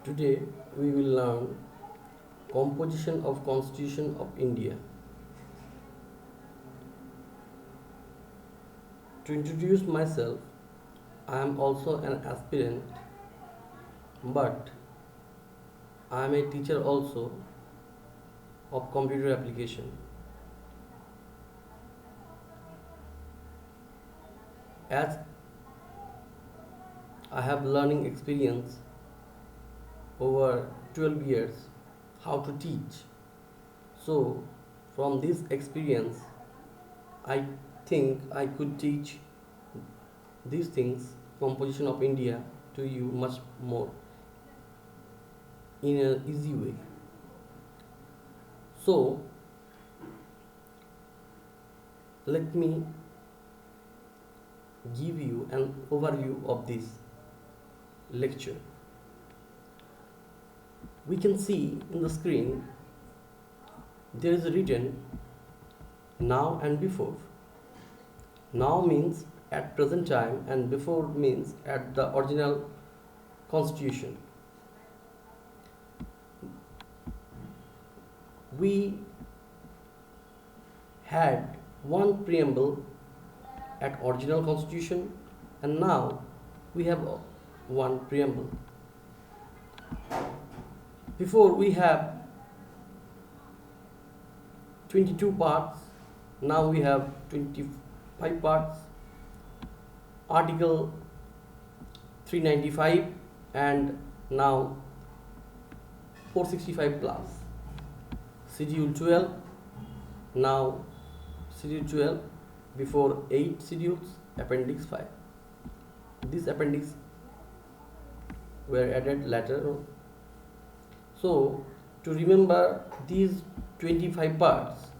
Today we will learn composition of Constitution of India. To introduce myself, I am also an aspirant, but I am a teacher also of computer application. As I have learning experience over 12 years how to teach. So from this experience, I think I could teach these things, composition of India, to you much more in an easy way. So let me give you an overview of this lecture. We can see in the screen there is written now and before. Now means at present time and before means at the original constitution. We had one preamble at original constitution and now we have one preamble. Before we have 22 parts, now we have 25 parts. Article 395 and now 465 plus. Schedule 12, now Schedule 12 before 8 schedules, Appendix 5. This appendix were added later on. So to remember these 25 parts,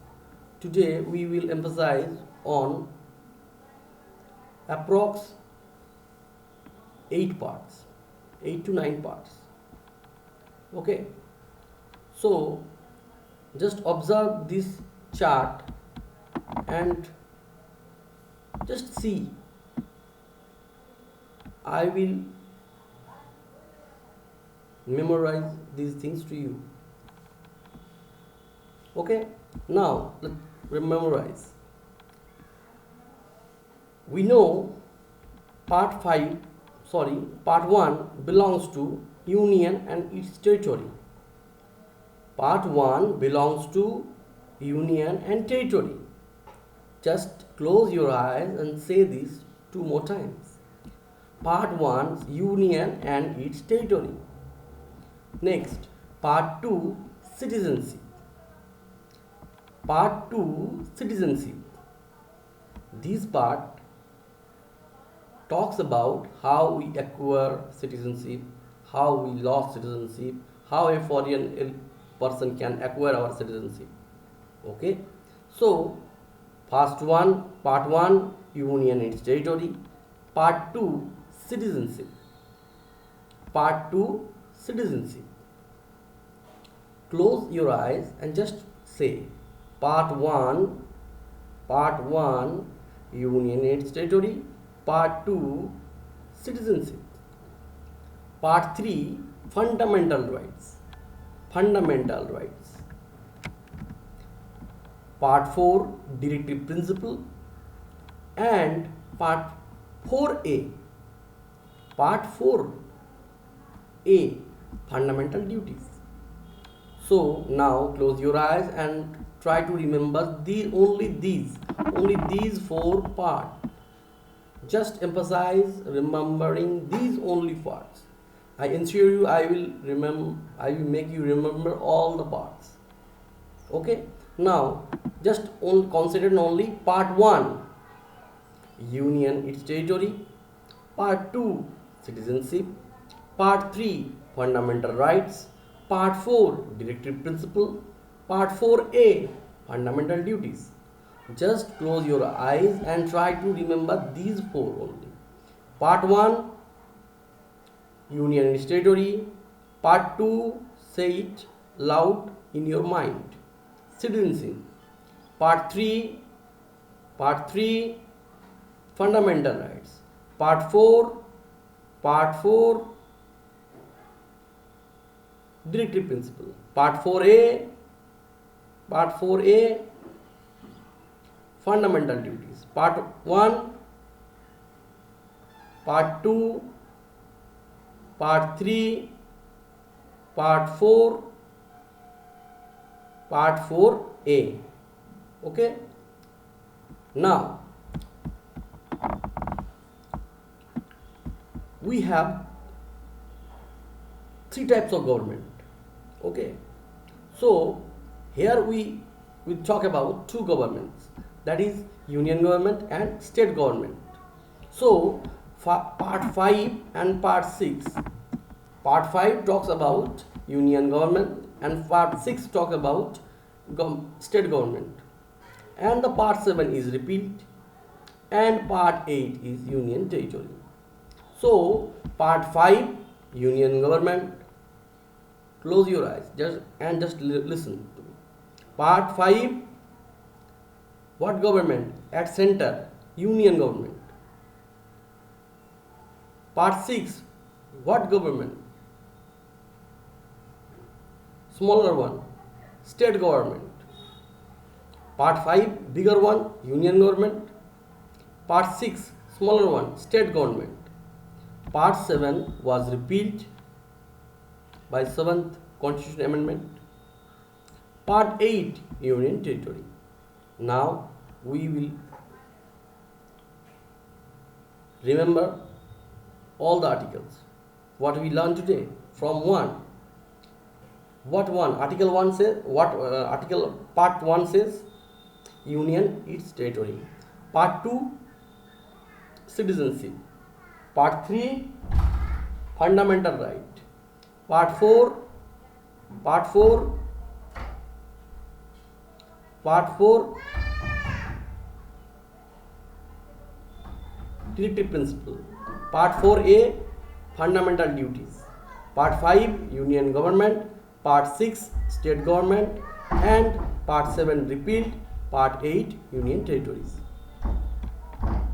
today we will emphasize on approx 8 parts, 8 to 9 parts. Okay, so just observe this chart and just see. I will memorize these things to you. Okay, now let's memorize. We know part 1 belongs to union and its territory. Part 1 belongs to union and territory. Just close your eyes and say this 2 more times. Part 1 union and its territory. Next, part 2 citizenship. Part 2 citizenship. This part talks about how we acquire citizenship, how we lost citizenship, how a foreign person can acquire our citizenship. Okay, so part 1 union and its territory, part 2 citizenship, part 2 citizenship. Close your eyes and just say part 1 union and its territory, part 2 citizenship, part 3 fundamental rights, part 4 directive principle, and part 4a fundamental duties. So now close your eyes and try to remember only these 4 parts. Just emphasize remembering these only parts. I ensure you I will make you remember all the parts. Okay, now just consider only part 1 union its territory, part 2 citizenship, part 3 fundamental rights, part 4 directive principle, part 4a fundamental duties. Just close your eyes and try to remember these 4 only. Part 1 union and its territory, part 2 say it loud in your mind, citizenship, part 3 fundamental rights, part 4 directive principle. Part 4a, fundamental duties. Part 1, Part 2, Part 3, Part 4, Part 4a. Okay. Now we have three types of government. Okay. So here we talk about two governments, that is union government and state government. So part 5 and part 6. Part 5 talks about union government and part 6 talks about state government. And the part 7 is repeat and part 8 is union territory. So part 5, union government. Close your eyes just listen to me. Part 5, what government? At center, union government. Part 6, what government? Smaller one, state government. Part 5, bigger one, union government. Part 6, smaller one, state government. Part 7 was repealed by 7th Constitution Amendment. Part 8, union territory. Now we will remember all the articles. What we learned today from 1. What 1? Article 1 says, part 1 says, union, its territory. Part 2, citizenship. Part 3, fundamental right. Part 4, directive principle. Part 4a, fundamental duties. Part 5, union government. Part 6, state government. And part 7, repealed. Part 8, union territories.